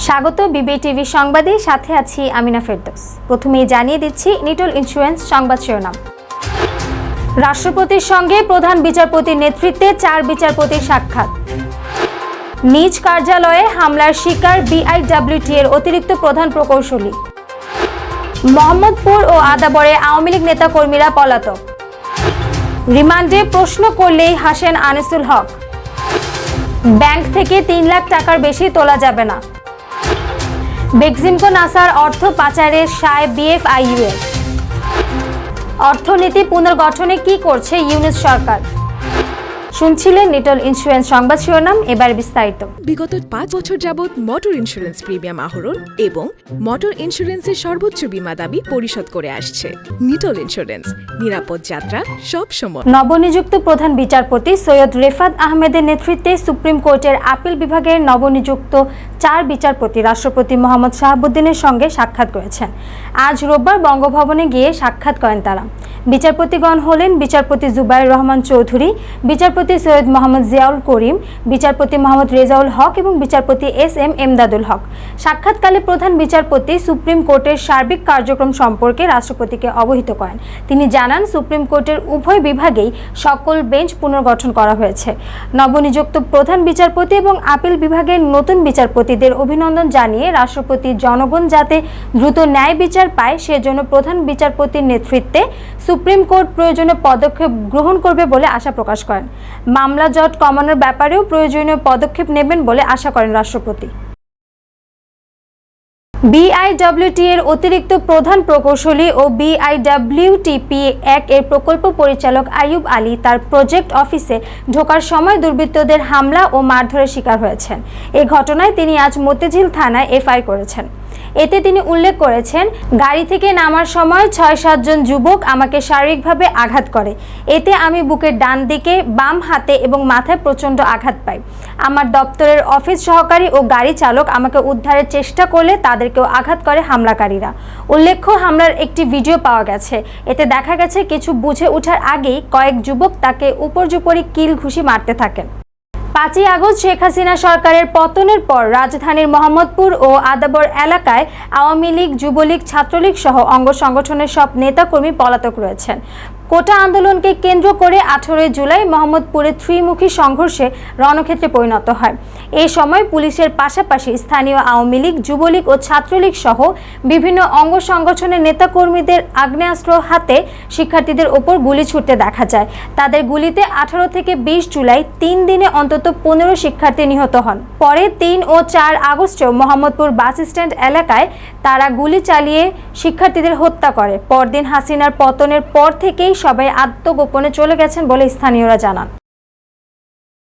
স্বাগত বিবিটিভি সংবাদে, সাথে আছি আমিনা ফেরদৌস। প্রথমেই জানিয়ে দিচ্ছি নিটল ইন্স্যুরেন্স সংবাদ শিরোনাম। রাষ্ট্রপতির সঙ্গে প্রধান বিচারপতির নেতৃত্বে 4 বিচারপতির সাক্ষাৎ। নিজ কার্যালয়ে হামলার শিকার বিআইডব্লিউটি এর অতিরিক্ত প্রধান প্রকৌশলী। মোহাম্মদপুর ও আদাবরে আওয়ামী লীগ নেতাকর্মীরা পলাতক। রিমান্ডে প্রশ্ন করলেই হাসেন আনিসুল হক। ব্যাংক থেকে 3 লাখ টাকার বেশি তোলা যাবে না। বেক্সিমকো নাসার অর্থ পাচারের সায় বিএফআইইউ এর। অর্থনীতি পুনর্গঠনে কি করছে ইউনূস সরকার? শুনছিলেন নিটল ইন্স্যুরেন্স সংবাদ শিরোনাম, এবার বিস্তারিত। বিগত 5 বছর যাবৎ মোটর ইন্স্যুরেন্স প্রিমিয়াম আহরণ এবং মোটর ইন্স্যুরেন্সের সর্বোচ্চ বীমা দাবি পরিশোধ করে আসছে নিটল ইন্স্যুরেন্স। নিরাপদ যাত্রা সব সময়। নবনিযুক্ত প্রধান বিচারপতি সৈয়দ রেফাত আহমেদের নেতৃত্বে সুপ্রিম কোর্টের আপিল বিভাগের নবনিযুক্ত 4 বিচারপতি রাষ্ট্রপতি মোহাম্মদ শাহাবুদ্দিনের সঙ্গে সাক্ষাৎ করেছেন। আজ রোববার বঙ্গভবনে গিয়ে সাক্ষাৎ করেন তারা। বিচারপতিগণ হলেন বিচারপতি জুবাইর রহমান চৌধুরী, বিচারপতি সৈয়দ মোহাম্মদ জিয়াউল করিম, বিচারপতি মোহাম্মদ রেজাউল হক এবং বিচারপতি এস.এম. এমদাদুল হক। সাক্ষাৎকালে প্রধান বিচারপতি সুপ্রিম কোর্টের সার্বিক কার্যক্রম সম্পর্কে রাষ্ট্রপতিকে অবহিত করেন। তিনি জানান, সুপ্রিম কোর্টের উভয় বিভাগেই সকল বেঞ্চ পুনর্গঠন করা হয়েছে। নবনিযুক্ত প্রধান বিচারপতি এবং আপিল বিভাগের নতুন বিচারপতিদের অভিনন্দন জানিয়ে রাষ্ট্রপতি জনগণ যাতে দ্রুত ন্যায় বিচার পায় সেজন্য প্রধান বিচারপতির নেতৃত্বে সুপ্রিম কোর্ট প্রয়োজনীয় পদক্ষেপ গ্রহণ করবে বলে আশা প্রকাশ করেন। মামলা জট কমানোর ব্যাপারেও প্রয়োজনীয় পদক্ষেপ নেবেন বলে আশা করেন রাষ্ট্রপতি। বিআইডব্লিউটি এর অতিরিক্ত প্রধান প্রকৌশলী ও বিআইডব্লিউটিপি-1 এর প্রকল্প পরিচালক আইয়ুব আলী তার প্রজেক্ট অফিসে ঢোকার সময় দুর্বৃত্তদের হামলা ও মারধরের শিকার হয়েছেন। এই ঘটনায় তিনি আজ মতিঝিল থানায় এফআইআর করেছেন। এতে তিনি উল্লেখ করেছেন, গাড়ি থেকে নামার সময় 6-7 জন যুবক আমাকে শারীরিকভাবে আঘাত করে। এতে আমি বুকের ডান দিকে, বাম হাতে এবং মাথায় প্রচণ্ড আঘাত পাই। আমার দপ্তরের অফিস সহকারী ও গাড়ি চালক আমাকে উদ্ধারের চেষ্টা করলে তাদেরকেও আঘাত করে হামলাকারীরা। উল্লেখ্য, হামলার একটি ভিডিও পাওয়া গেছে। এতে দেখা গেছে কিছু বুঝে ওঠার আগেই কয়েক যুবক তাকে উপর্যুপরি কিল ঘুষি মারতে থাকেন। 5ই আগস্ট শেখ হাসিনা সরকারের পতনের পর রাজধানীর মোহাম্মদপুর ও আদাবর এলাকায় আওয়ামী লীগ, যুবলীগ, ছাত্রলীগ সহ অঙ্গ সংগঠনের সব নেতাকর্মী পলাতক রয়েছেন। কোটা আন্দোলনকে কেন্দ্র করে 18 জুলাই মোহাম্মদপুরে ত্রিমুখী সংঘর্ষে রণক্ষেত্রে পরিণত হয়। এই সময় পুলিশের পাশাপাশি স্থানীয় আওয়ামী লীগ, যুবলীগ ও ছাত্রলীগ সহ বিভিন্ন অঙ্গ সংগঠনের নেতাকর্মীদের আগ্নেয়াস্ত্র হাতে শিক্ষার্থীদের ওপর গুলি ছুটতে দেখা যায়। তাদের গুলিতে 18 থেকে 20 জুলাই 3 দিনে অন্তত 15 শিক্ষার্থী নিহত হন। পরে 3 ও 4 আগস্টেও মোহাম্মদপুর বাস স্ট্যান্ড এলাকায় তারা গুলি চালিয়ে শিক্ষার্থীদের হত্যা করে। পরদিন হাসিনার পতনের পর থেকেই সবাই আত্মগোপনে চলে গেছেন বলে স্থানীয়রা জানান।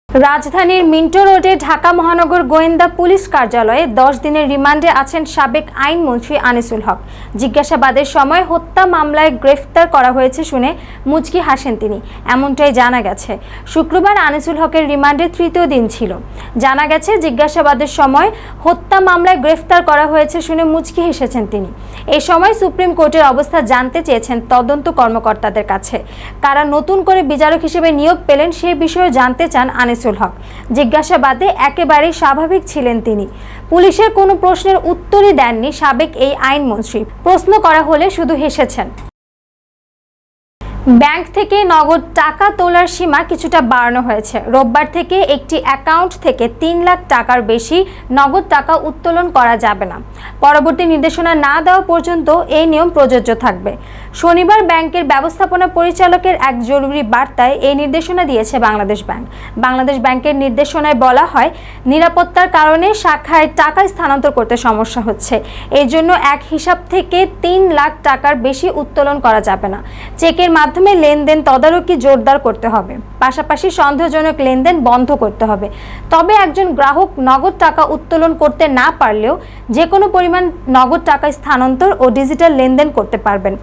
রাজধানীর মিন্টো রোডে ঢাকা মহানগর গোয়েন্দা পুলিশ কার্যালয়ে 10 দিনের রিমান্ডে আছেন সাবেক আইনমন্ত্রী আনিসুল হক। জিজ্ঞাসাবাদের সময় হত্যা মামলায় গ্রেফতার করা হয়েছে শুনে মুচকি হাসেন তিনি, এমনটাই জানা গেছে। শুক্রবার আনিসুল হকের রিমান্ডের 3য় দিন ছিল। জানা গেছে, জিজ্ঞাসাবাদের সময় হত্যা মামলায় গ্রেফতার করা হয়েছে শুনে মুচকি হেসেছেন তিনি। এই সময় সুপ্রিম কোর্টের অবস্থা জানতে চেয়েছেন তদন্ত কর্মকর্তাদের কাছে। কারা নতুন করে বিচারক হিসেবে নিয়োগ পেলেন সে বিষয়ে জানতে চান আনিসুল হক। জিজ্ঞাসাবাদে একেবারেই স্বাভাবিক ছিলেন তিনি। পুলিশের কোনো প্রশ্নের উত্তরই দেননি সাবেক এই আইনমন্ত্রী। প্রশ্ন করা হলে শুধু হেসেছেন। ব্যাংক থেকে নগদ টাকা তোলার সীমা কিছুটা বাড়ানো হয়েছে। রোববার থেকে একটি অ্যাকাউন্ট থেকে 3 লাখ টাকার বেশি নগদ টাকা উত্তোলন করা যাবে না। পরবর্তী নির্দেশনা না দেওয়া পর্যন্ত এই নিয়ম প্রযোজ্য থাকবে। শনিবার ব্যাংকের ব্যবস্থাপনা পরিচালকের এক জরুরি বার্তায় এই নির্দেশনা দিয়েছে বাংলাদেশ ব্যাংক। বাংলাদেশ ব্যাংকের নির্দেশনায় বলা হয়, নিরাপত্তার কারণে শাখায় টাকা স্থানান্তর করতে সমস্যা হচ্ছে। এই জন্য এক হিসাব থেকে 3 লাখ টাকার বেশি উত্তোলন করা যাবে না। চেকের মাধ্যমে লেনদেন তদারকি জোরদার করতে হবে, পাশাপাশি সন্দেহজনক লেনদেন বন্ধ করতে হবে। তবে একজন গ্রাহক নগদ টাকা উত্তোলন করতে না পারলেও যে কোনো পরিমাণ নগদ টাকা স্থানান্তর ও ডিজিটাল লেনদেন করতে পারবেন।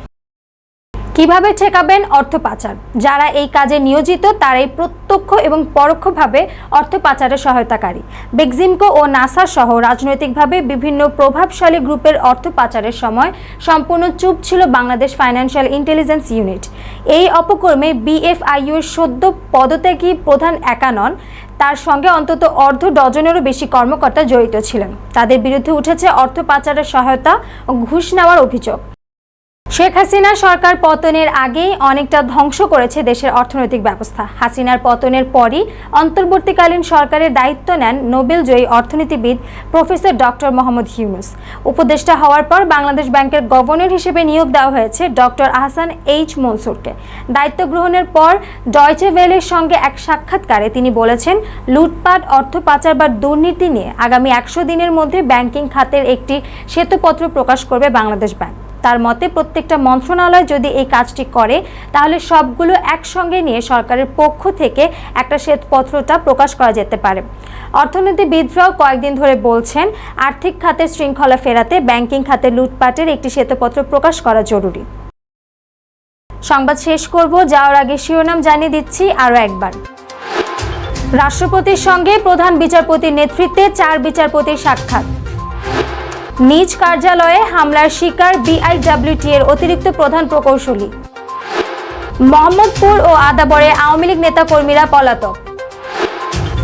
কিভাবে ঠেকাবেন অর্থ পাচার? যারা এই কাজে নিয়োজিত তারাই প্রত্যক্ষ এবং পরোক্ষভাবে অর্থ পাচারের সহায়তাকারী। বেক্সিমকো ও নাসা সহ রাজনৈতিকভাবে বিভিন্ন প্রভাবশালী গ্রুপের অর্থ পাচারের সময় সম্পূর্ণ চুপ ছিল বাংলাদেশ ফাইন্যান্সিয়াল ইন্টেলিজেন্স ইউনিট। এই অপকর্মে বিএফআইইউ এর সদ্য পদত্যাগী প্রধান একা নন, তার সঙ্গে অন্তত অর্ধ ডজনেরও বেশি কর্মকর্তা জড়িত ছিলেন। তাদের বিরুদ্ধে উঠেছে অর্থ পাচারের সহায়তা ও ঘুষ নেওয়ার অভিযোগ। শেখ হাসিনা সরকার পতনের আগেই অনেকটা ধ্বংস করেছে দেশের অর্থনৈতিক ব্যবস্থা। হাসিনার পতনের পরই অন্তর্বর্তীকালীন সরকারের দায়িত্ব নেন নোবেলজয়ী অর্থনীতিবিদ প্রফেসর ডক্টর মোহাম্মদ ইউনূস। উপদেষ্টা হওয়ার পর বাংলাদেশ ব্যাংকের গভর্নর হিসেবে নিয়োগ দেওয়া হয়েছে ডক্টর আহসান এইচ মনসুরকে। দায়িত্ব গ্রহণের পর ডয়চে ভেলের সঙ্গে এক সাক্ষাৎকারে তিনি বলেছেন, লুটপাট, অর্থ পাচার বা দুর্নীতি নিয়ে আগামী 100 দিনের মধ্যে ব্যাংকিং খাতের একটি শ্বেতপত্র প্রকাশ করবে বাংলাদেশ ব্যাংক। তার মতে প্রত্যেকটা মন্ত্রণালয় যদি এই কাজটি করে তাহলে সবগুলো একসঙ্গে নিয়ে সরকারের পক্ষ থেকে একটা শ্বেতপত্রটা প্রকাশ করা যেতে পারে। অর্থনীতিবিদরাও কয়েকদিন ধরে বলছেন, আর্থিক খাতের শৃঙ্খলা ফেরাতে ব্যাংকিং খাতে লুটপাটের একটি শ্বেতপত্র প্রকাশ করা জরুরি। সংবাদ শেষ করব, যাওয়ার আগে শিরোনাম জানিয়ে দিচ্ছি আরও একবার। রাষ্ট্রপতির সঙ্গে প্রধান বিচারপতির নেতৃত্বে 4 বিচারপতির সাক্ষাৎ। নিজ কার্যালয়ে হামলার শিকার বিআইডব্লিউটি এর অতিরিক্ত প্রধান প্রকৌশলী। মোহাম্মদপুর ও আদাবরে আওয়ামী লীগ নেতাকর্মীরা পলাতক।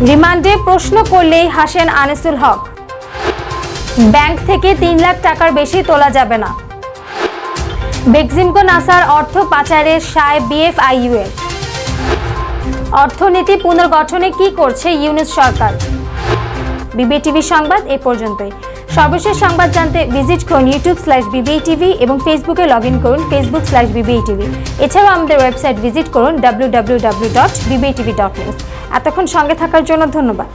রিমান্ডে প্রশ্ন করলেই হাসেন আনিসুল হক। ব্যাংক থেকে 3 লাখ টাকার বেশি তোলা যাবে না। বেক্সিমকো নাসার অর্থ পাচারের সায় বিএফআইইউ এর। অর্থনীতি পুনর্গঠনে কি করছে ইউনূস সরকার। বিবিটিভি সংবাদ এ পর্যন্তই। সর্বশেষ সংবাদ জানতে ভিজিট করুন youtube/bbtv এবং ফেসবুকে লগ ইন করুন facebook/bbtv। এছাড়াও আমাদের ওয়েবসাইট ভিজিট করুন www.bbtv.news। এতক্ষণ সঙ্গে থাকার জন্য ধন্যবাদ।